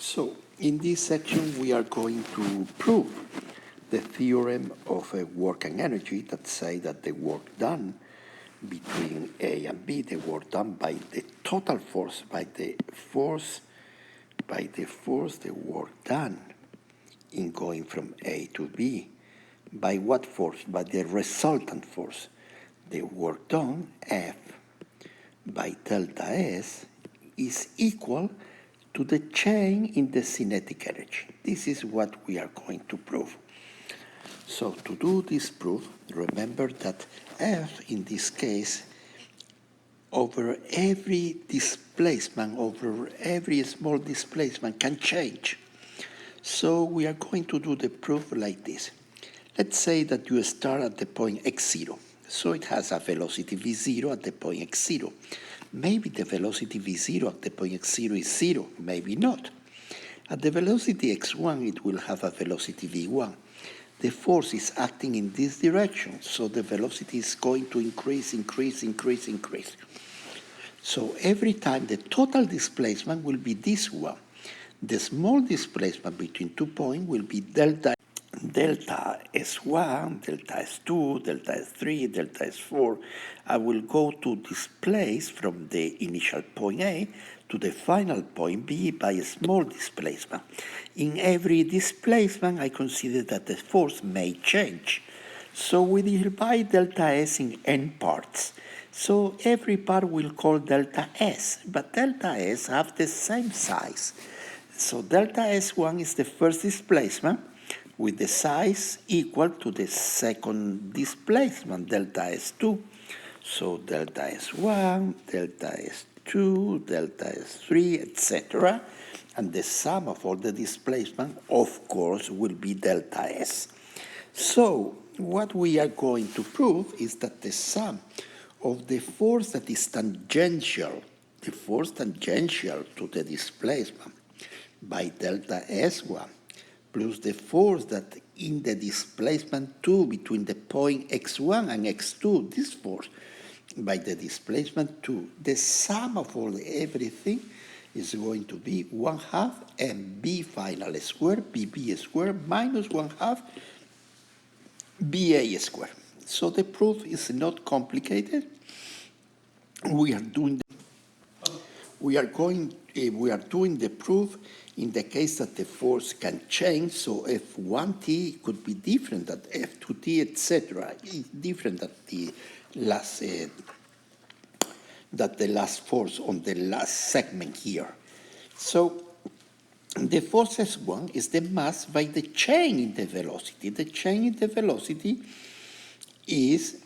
So, in this section we are going to prove the theorem of work and energy that say that the work done between A and B, the work done by the total force, the work done in going from A to B, by what force? By the resultant force. The work done, F, by delta S, is equal to the change in the kinetic energy. This is what we are going to prove. So to do this proof, remember that F, in this case, over every displacement, over every small displacement can change. So we are going to do the proof like this. Let's say that you start at the point x0. So it has a velocity v0 at the point x0. Maybe the velocity v0 at the point x0 is 0, maybe not. At the velocity x1, it will have a velocity v1. The force is acting in this direction, so the velocity is going to increase. So every time the total displacement will be this one. The small displacement between 2 points will be delta S1, delta S2, delta S3, delta S4. I will go to displace from the initial point A to the final point B by a small displacement. In every displacement, I consider that the force may change. So we divide delta S in n parts. So every part will call delta S, but delta S have the same size. So delta S1 is the first displacement with the size equal to the second displacement, delta S2. So delta S1, delta S2, delta S3, etc. And the sum of all the displacement, of course, will be delta S. So what we are going to prove is that the sum of the force that is tangential, the force tangential to the displacement by delta S1, plus the force that in the displacement 2 between the point x1 and x2, this force by the displacement 2, the sum of all everything is going to be 1/2 mb final squared, bb squared, minus 1/2 ba squared. So the proof is not complicated. We are doing the proof in the case that the force can change, so F1t could be different than F2t, etc. It's different than the last force on the last segment here. So the force S1 is the mass by the change in the velocity. The change in the velocity is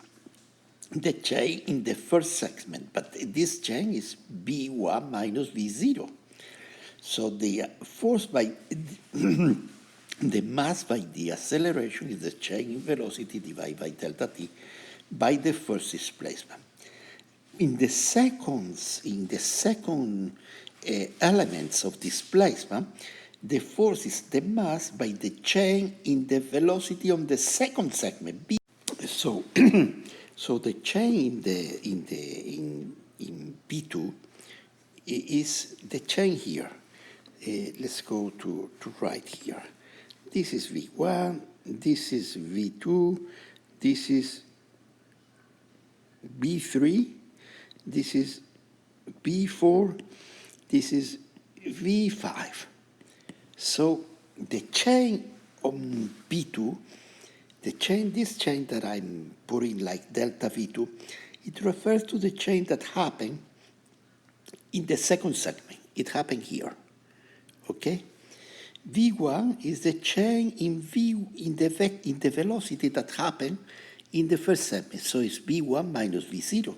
the change in the first segment, but this change is v1 minus v0. So the force by the mass by the acceleration is the change in velocity divided by delta t by the first displacement. In the second elements of displacement, the force is the mass by the change in the velocity on the second segment. So, so the change in B2 is the change here. Let's go to right here. This is V1, this is V2, this is V3, this is V4, this is V5. So the change on V2, this change that I'm putting like delta V2, it refers to the change that happened in the second segment. It happened here. Okay, V1 is the change in the velocity that happened in the first segment. So it's V1 minus V0.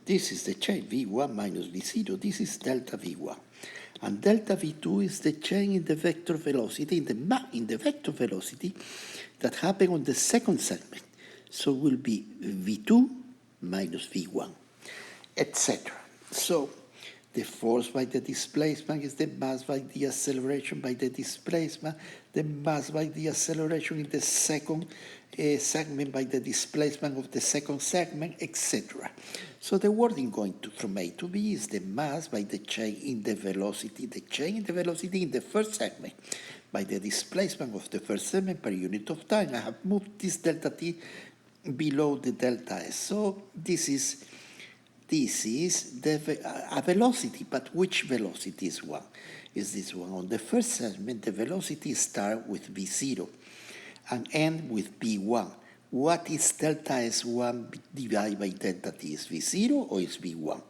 This is the change, V1 minus V0. This is delta V1. And delta V2 is the change in the vector velocity, in the vector velocity that happened on the second segment. So it will be V2 minus V1, etc. So The force by the displacement is the mass by the acceleration by the displacement, the mass by the acceleration in the second segment by the displacement of the second segment, etc. So the wording going from A to B is the mass by the change in the velocity in the first segment by the displacement of the first segment per unit of time. I have moved this delta t below the delta s. So this is a velocity, but which velocity is one? Is this one? On the first segment, the velocity starts with v0 and end with v1. What is delta s1 divided by delta t? Is v0 or is v1?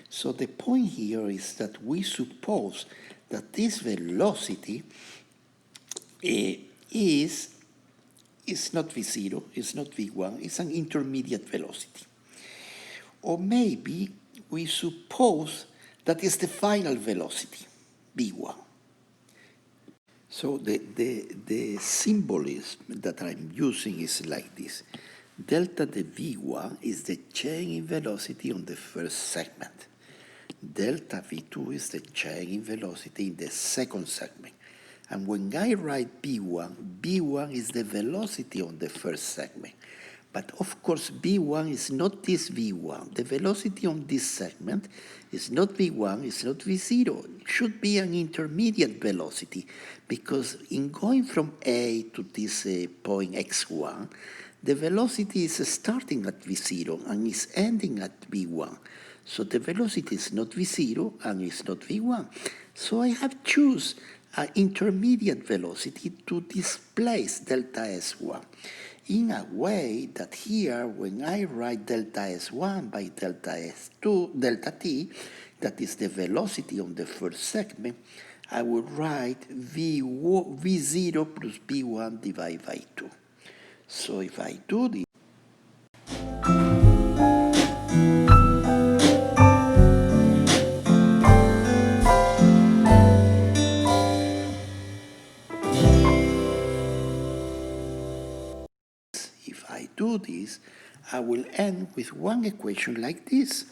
So the point here is that we suppose that this velocity is not v0, it's not v1, it's an intermediate velocity. Or maybe we suppose that is the final velocity, v1. So the symbolism that I'm using is like this. Delta the v1 is the change in velocity on the first segment. Delta v2 is the change in velocity in the second segment. And when I write b1 is the velocity on the first segment. But of course, v1 is not this v1. The velocity on this segment is not v1, it's not v0. It should be an intermediate velocity because in going from A to this point x1, the velocity is starting at v0 and is ending at v1. So the velocity is not v0 and it's not v1. So I have choose an intermediate velocity to displace delta s1 in a way that here, when I write delta s1 by delta s2, delta t, that is the velocity on the first segment, I will write v0 plus v1 divided by 2. So if I do this, I will end with one equation like this.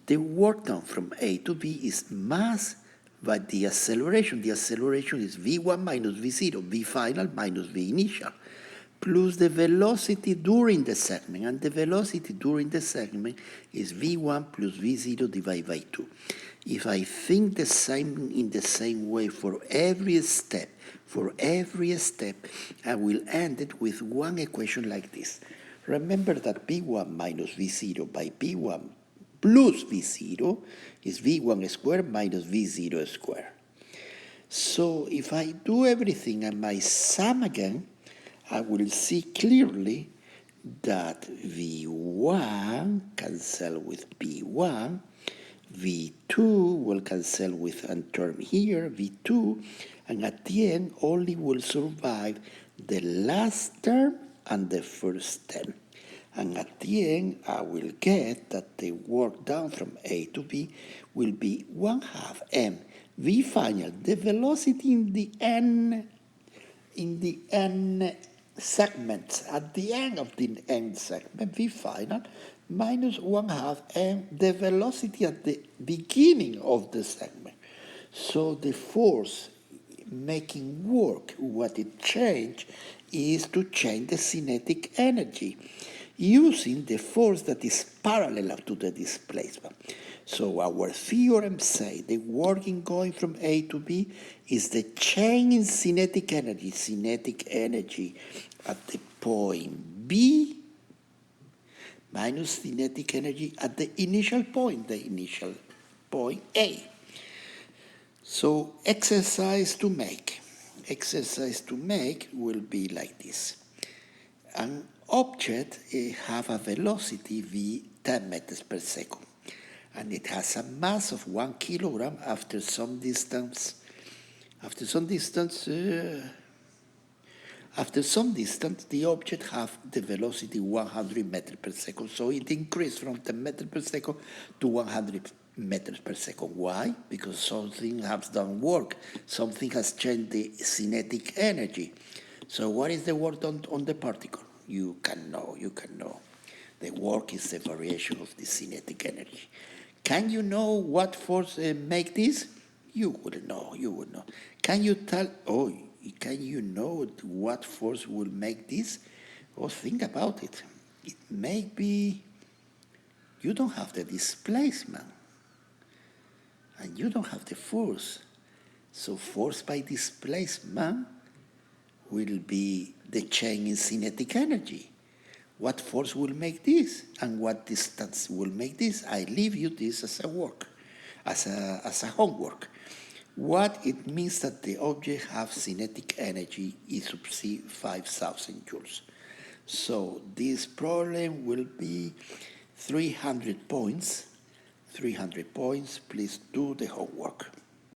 The work done from A to B is mass by the acceleration. The acceleration is v1 minus v0, v final minus v initial, plus the velocity during the segment. And the velocity during the segment is v1 plus v0 divided by 2. If I think the same in the same way for every step, I will end it with one equation like this. Remember that v1 minus v0 by v1 plus v0 is v1 squared minus v0 squared. So if I do everything and I sum again, I will see clearly that v1 cancel with v1, v2 will cancel with a term here, v2, and at the end only will survive the last term and the first term. And at the end, I will get that the work done from A to B will be 1/2 m v final, the velocity in the n segments, at the end of the n segment, v final, minus 1/2 m, the velocity at the beginning of the segment. So the force making work, what it changed, is to change the kinetic energy using the force that is parallel to the displacement. So our theorem says the working going from A to B is the change in kinetic energy at the point B minus kinetic energy at the initial point A. So exercise to make will be like this. An object have a velocity v 10 meters per second, and it has a mass of 1 kilogram after some distance. After some distance, the object have the velocity 100 meters per second. So it increased from 10 meters per second to 100 meters per second. Why? Because something has done work. Something has changed the kinetic energy. So what is the work done on the particle? You can know. The work is the variation of the kinetic energy. Can you know what force make this? You will know, you will know. Can you can you know what force will make this? Oh, think about it. It may be you don't have the displacement and you don't have the force. So force by displacement will be the change in kinetic energy. What force will make this and what distance will make this? I leave you this as a work, as a homework. What it means that the object has kinetic energy E sub c 5,000 joules. So this problem will be 300 points. 300 points. Please do the homework.